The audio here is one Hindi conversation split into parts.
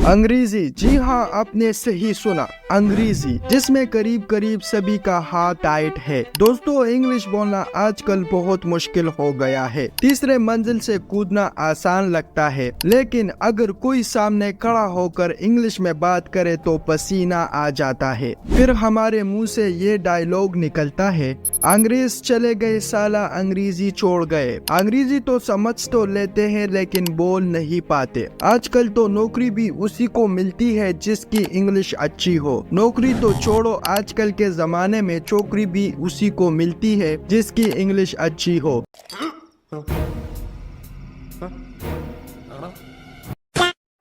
अंग्रेजी, जी हाँ, आपने सही सुना, अंग्रेजी, जिसमें करीब करीब सभी का हाथ टाइट है। दोस्तों, इंग्लिश बोलना आजकल बहुत मुश्किल हो गया है। तीसरे मंजिल से कूदना आसान लगता है, लेकिन अगर कोई सामने खड़ा होकर इंग्लिश में बात करे तो पसीना आ जाता है। फिर हमारे मुंह से ये डायलॉग निकलता है, अंग्रेज चले गए साला अंग्रेजी छोड़ गए। अंग्रेजी तो समझ तो लेते हैं लेकिन बोल नहीं पाते। आजकल तो नौकरी भी उसी को मिलती है जिसकी इंग्लिश अच्छी हो। नौकरी तो छोड़ो, आजकल के जमाने में छोकरी भी उसी को मिलती है जिसकी इंग्लिश अच्छी हो।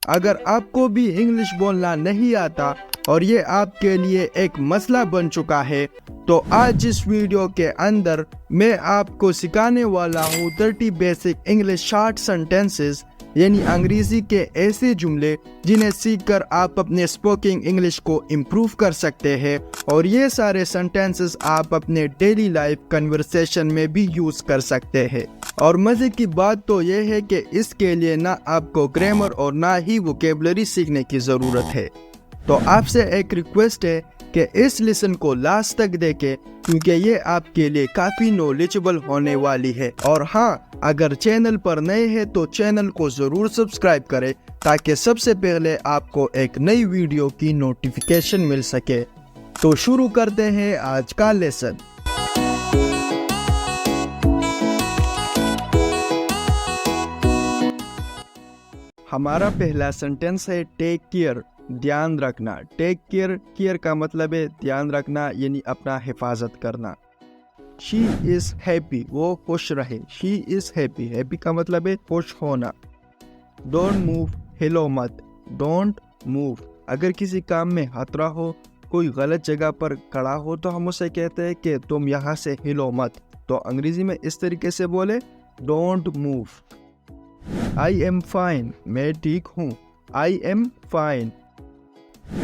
अगर आपको भी इंग्लिश बोलना नहीं आता और ये आपके लिए एक मसला बन चुका है, तो आज इस वीडियो के अंदर मैं आपको सिखाने वाला हूँ 30 बेसिक इंग्लिश शॉर्ट सेंटेंसेस, यानी अंग्रेजी के ऐसे जुमले जिन्हें सीखकर आप अपने स्पोकिंग इंग्लिश को इम्प्रूव कर सकते हैं। और ये सारे सेंटेंसेस आप अपने डेली लाइफ कन्वर्सेशन में भी यूज कर सकते हैं। और मजे की बात तो ये है कि इसके लिए ना आपको ग्रामर और ना ही वोकेबलरी सीखने की जरूरत है। तो आपसे एक रिक्वेस्ट है कि इस लेसन को लास्ट तक देखें, क्योंकि ये आपके लिए काफी नॉलेजेबल होने वाली है। और हाँ, अगर चैनल पर नए हैं तो चैनल को जरूर सब्सक्राइब करें ताकि सबसे पहले आपको एक नई वीडियो की नोटिफिकेशन मिल सके। तो शुरू करते हैं आज का लेसन। हमारा पहला सेंटेंस है टेक केयर, ध्यान रखना। टेक केयर, केयर का मतलब है ध्यान रखना, यानी अपना हिफाजत करना। शी इज हैप्पी, वो खुश रहे। शी इज हैप्पी, हैप्पी का मतलब है खुश होना। डोंट मूव, हिलो मत। डोंट मूव, अगर किसी काम में खतरा हो, कोई गलत जगह पर खड़ा हो, तो हम उसे कहते हैं कि तुम यहाँ से हिलो मत। तो अंग्रेजी में इस तरीके से बोले, don't move. I am fine, मैं ठीक हूँ। I am fine.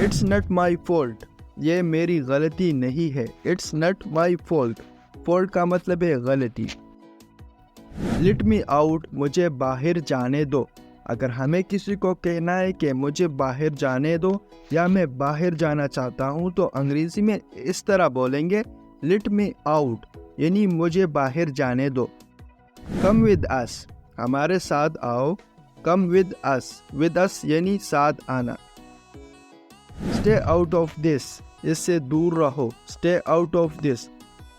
It's not my fault, ये मेरी गलती नहीं है। It's not my fault, fault का मतलब है गलती। लेट मी आउट, मुझे बाहर जाने दो। अगर हमें किसी को कहना है कि मुझे बाहर जाने दो या मैं बाहर जाना चाहता हूँ, तो अंग्रेजी में इस तरह बोलेंगे, लेट मी आउट, यानी मुझे बाहर जाने दो। कम विद अस, हमारे साथ आओ। Come with us, with us यानी साथ आना। स्टे आउट ऑफ दिस, इससे दूर रहो। स्टे आउट ऑफ दिस,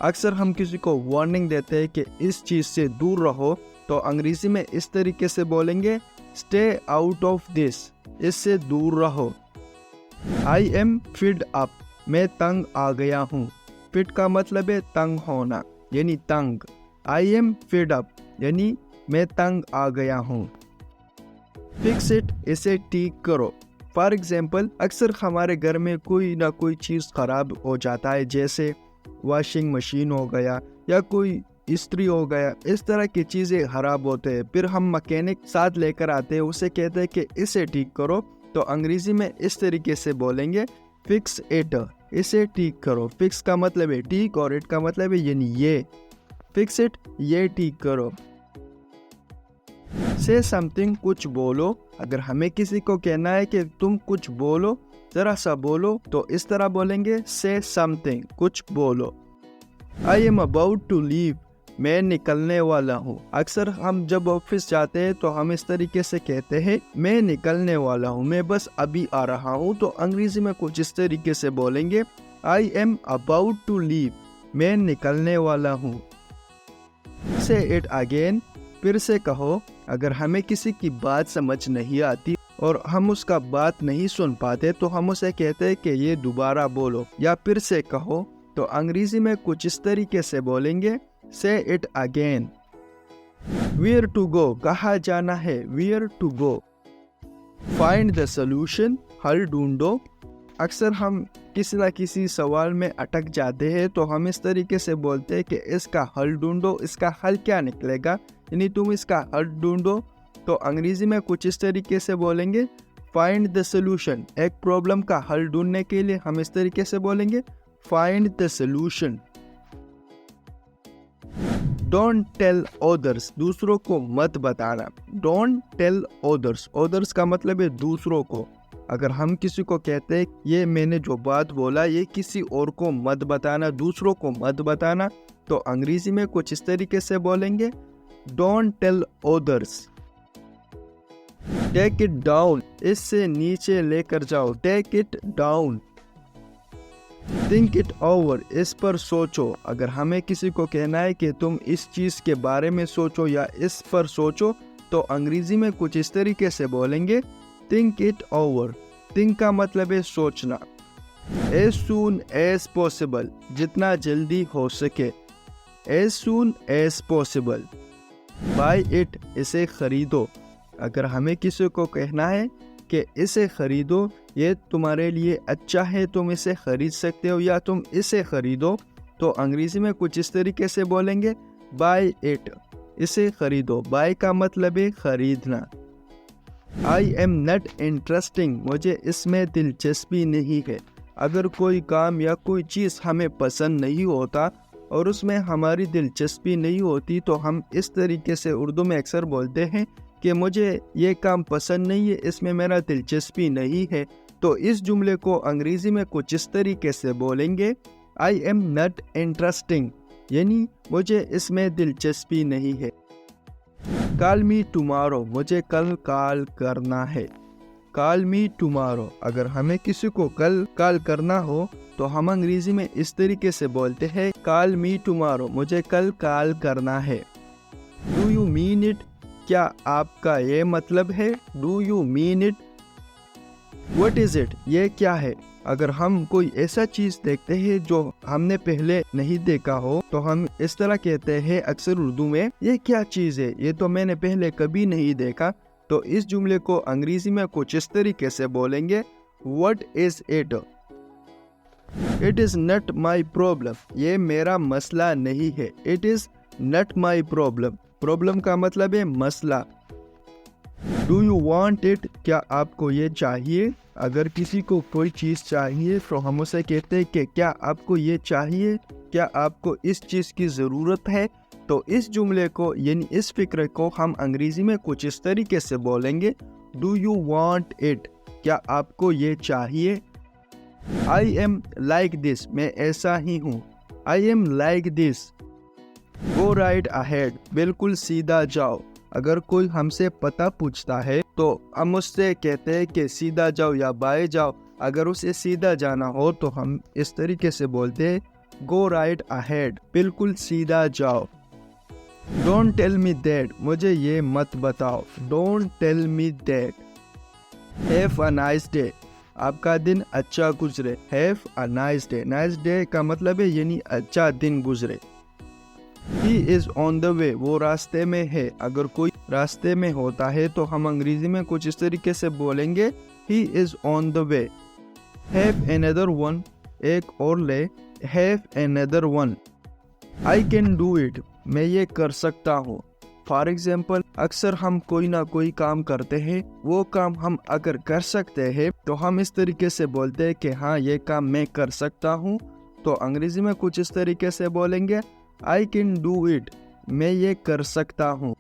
अक्सर हम किसी को वार्निंग देते हैं कि इस चीज से दूर रहो, तो अंग्रेजी में इस तरीके से बोलेंगे, स्टे आउट ऑफ दिस, इससे दूर रहो। आई एम फिड अप, मैं तंग आ गया हूँ। फिड का मतलब है तंग होना, यानी तंग। आई एम फिड अप, यानी मैं तंग आ गया हूँ। फिक्स इट, इसे ठीक करो। फॉर एग्जाम्पल, अक्सर हमारे घर में कोई ना कोई चीज़ खराब हो जाता है, जैसे वॉशिंग मशीन हो गया या कोई इस्त्री हो गया। इस तरह की चीज़ें खराब होते हैं, फिर हम मैकेनिक साथ लेकर आते हैं, उसे कहते हैं कि इसे ठीक करो। तो अंग्रेजी में इस तरीके से बोलेंगे, फिक्स इट, इसे ठीक करो। फिक्स का मतलब है ठीक और इट का मतलब है यानी ये। फिक्स इट, ये ठीक करो। से समथिंग, कुछ बोलो। अगर हमें किसी को कहना है कि तुम कुछ बोलो, जरा सा बोलो, तो इस तरह बोलेंगे, से समथिंग, कुछ बोलो। I am about to leave, मैं निकलने वाला हूँ। अक्सर हम जब ऑफिस जाते हैं तो हम इस तरीके से कहते हैं, मैं निकलने वाला हूँ, मैं बस अभी आ रहा हूँ। तो अंग्रेजी में कुछ इस तरीके से बोलेंगे, I am about to leave, मैं निकलने वाला हूँ। से इट अगेन, फिर से कहो। अगर हमें किसी की बात समझ नहीं आती और हम उसका बात नहीं सुन पाते, तो हम उसे कहते हैं कि ये दोबारा बोलो या फिर से कहो। तो अंग्रेजी में कुछ इस तरीके से बोलेंगे, say it again. Where to go, कहाँ जाना है। Where to go. Find the solution, हल ढूंढो। अक्सर हम किसी न किसी सवाल में अटक जाते हैं, तो हम इस तरीके से बोलते हैं कि इसका हल ढूंढो। इसका हल क्या निकलेगा, यानी तुम इसका हल ढूंढो। तो अंग्रेजी में कुछ इस तरीके से बोलेंगे, फाइंड द सोल्यूशन। एक प्रॉब्लम का हल ढूंढने के लिए हम इस तरीके से बोलेंगे, find the solution. Don't tell others, दूसरों को मत बताना। डोंट टेल ओदर्स, ओदर्स का मतलब है दूसरों को। अगर हम किसी को कहते हैं ये मैंने जो बात बोला ये किसी और को मत बताना, दूसरों को मत बताना, तो अंग्रेजी में कुछ इस तरीके से बोलेंगे, don't tell others. Take it down, इससे नीचे लेकर जाओ, take it down. Think it over, इस पर सोचो। अगर हमें किसी को कहना है कि तुम इस चीज के बारे में सोचो या इस पर सोचो, तो अंग्रेजी में कुछ इस तरीके से बोलेंगे, थिंक इट ओवर। थिंक का मतलब है सोचना। एज सून एज पॉसिबल, जितना जल्दी हो सके, as soon as possible. Buy it, इसे खरीदो। अगर हमें किसी को कहना है कि इसे खरीदो, ये तुम्हारे लिए अच्छा है, तुम इसे खरीद सकते हो या तुम इसे खरीदो, तो अंग्रेजी में कुछ इस तरीके से बोलेंगे, बाय इट, इसे खरीदो। बाय का मतलब है खरीदना। आई एम नॉट इंटरेस्टिंग, मुझे इसमें दिलचस्पी नहीं है। अगर कोई काम या कोई चीज़ हमें पसंद नहीं होता और उसमें हमारी दिलचस्पी नहीं होती, तो हम इस तरीके से उर्दू में अक्सर बोलते हैं कि मुझे ये काम पसंद नहीं है, इसमें मेरा दिलचस्पी नहीं है। तो इस जुमले को अंग्रेजी में कुछ इस तरीके से बोलेंगे, आई एम नॉट इंटरेस्टिंग, यानी मुझे इसमें दिलचस्पी नहीं है। कॉल मी टुमारो, मुझे कल कॉल करना है। कॉल मी टुमारो, अगर हमें किसी को कल कॉल करना हो तो हम अंग्रेजी में इस तरीके से बोलते हैं, कॉल मी टुमारो, मुझे कल कॉल करना है। डू यू मीन इट, क्या आपका ये मतलब है? Do you mean it? What is it, ये क्या है? अगर हम कोई ऐसा चीज देखते हैं जो हमने पहले नहीं देखा हो, तो हम इस तरह कहते हैं अक्सर उर्दू में, ये क्या चीज है, ये तो मैंने पहले कभी नहीं देखा। तो इस जुमले को अंग्रेजी में कुछ इस तरीके से बोलेंगे, what is it? It is not my problem, ये मेरा मसला नहीं है। It is not my problem, problem का मतलब है मसला। डू यू वॉन्ट इट, क्या आपको ये चाहिए? अगर किसी को कोई चीज़ चाहिए तो हम उसे कहते हैं कि क्या आपको ये चाहिए, क्या आपको इस चीज़ की ज़रूरत है? तो इस जुमले को यानी इस फिक्र को हम अंग्रेजी में कुछ इस तरीके से बोलेंगे, डू यू वॉन्ट इट, क्या आपको ये चाहिए? आई एम लाइक दिस, मैं ऐसा ही हूँ। I am like this. Go right ahead, बिल्कुल सीधा जाओ। अगर कोई हमसे पता पूछता है तो हम उससे कहते हैं कि सीधा जाओ या बाएं जाओ। अगर उसे सीधा जाना हो तो हम इस तरीके से बोलते हैं, गो राइट अहेड, बिल्कुल सीधा जाओ। डोंट टेल मी दैट, मुझे ये मत बताओ। Don't tell me that. Have a nice day, आपका दिन अच्छा गुजरे। Have a nice day, nice day का मतलब है यानी अच्छा दिन गुजरे। He is on the way, वो रास्ते में है। अगर कोई रास्ते में होता है तो हम अंग्रेजी में कुछ इस तरीके से बोलेंगे, He is on the way। Have another one, एक और ले। Have another one। I can do it, मैं ये कर सकता हूँ। फॉर एग्जाम्पल, अक्सर हम कोई ना कोई काम करते हैं, वो काम हम अगर कर सकते हैं तो हम इस तरीके से बोलते हैं कि हाँ ये काम मैं कर सकता हूँ। तो अंग्रेजी में कुछ इस तरीके से बोलेंगे, I can do it, मैं ये कर सकता हूँ।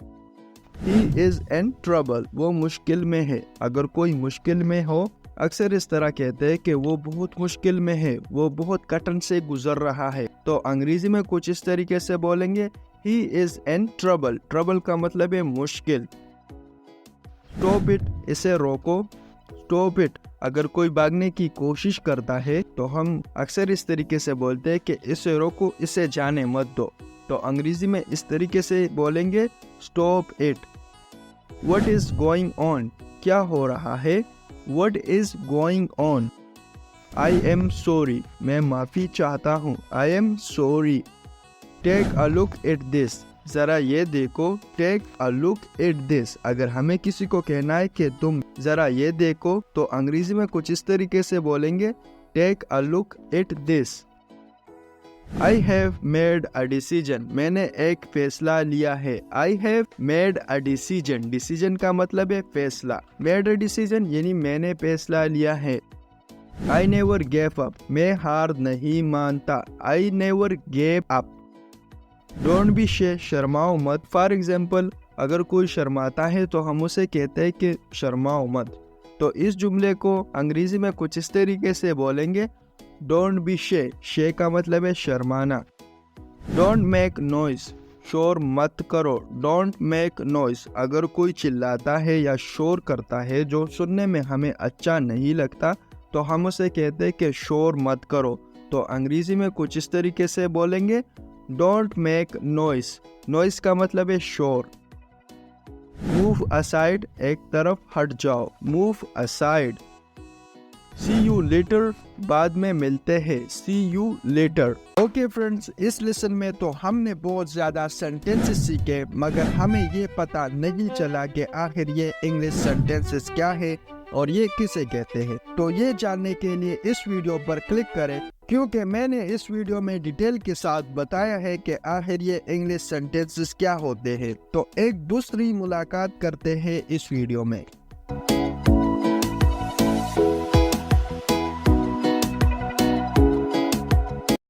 He is in trouble, वो मुश्किल में है। अगर कोई मुश्किल में हो, अक्सर इस तरह कहते हैं कि वो बहुत मुश्किल में है, वो बहुत कठिन से गुजर रहा है। तो अंग्रेजी में कुछ इस तरीके से बोलेंगे, He is in trouble। trouble का मतलब है मुश्किल। Stop it, इसे रोको। Stop it, अगर कोई भागने की कोशिश करता है तो हम अक्सर इस तरीके से बोलते हैं कि इसे रोको, इसे जाने मत दो। तो अंग्रेजी में इस तरीके से बोलेंगे, stop it. What is going on, क्या हो रहा है? What is going on. I am sorry, मैं माफ़ी चाहता हूँ। I am sorry. Take a look at this, ज़रा ये देखो। Take a look at this, अगर हमें किसी को कहना है कि तुम ज़रा ये देखो, तो अंग्रेजी में कुछ इस तरीके से बोलेंगे, take a look at this. I have made a decision, मैंने एक फैसला लिया है। I have made a decision, decision का मतलब है फैसला। मेड अ डिसीजन यानी मैंने फैसला लिया है। आई नेवर गेव अप, मैं हार नहीं मानता। I never gave up. Don't be शे, शर्माओ मत। फॉर एग्जाम्पल, अगर कोई शर्माता है तो हम उसे कहते हैं कि शर्माओ मत। तो इस जुमले को अंग्रेजी में कुछ इस तरीके से बोलेंगे, डोंट बी शे। शे का मतलब है शर्माना। डोंट मेक नॉइस, शोर मत करो। डोंट मेक नॉइस, अगर कोई चिल्लाता है या शोर करता है जो सुनने में हमें अच्छा नहीं लगता तो हम उसे कहते हैं कि शोर मत करो। तो अंग्रेजी में कुछ इस तरीके से बोलेंगे, डोंट मेक नॉइस। नॉइस का मतलब है शोर। मूव असाइड, एक तरफ हट जाओ। Move aside. See you later, बाद में मिलते हैं। See you later. Okay friends, इस लेसन में तो हमने बहुत ज़्यादा सेंटेंसेस सीखे, मगर हमें ये पता नहीं चला कि आखिर ये इंग्लिश सेंटेंसेस क्या है और ये किसे कहते हैं। तो ये जानने के लिए इस वीडियो पर क्लिक करें, क्योंकि मैंने इस वीडियो में डिटेल के साथ बताया है कि आखिर ये इंग्लिश सेंटेंसेस क्या होते हैं। तो एक दूसरी मुलाकात करते हैं इस वीडियो में।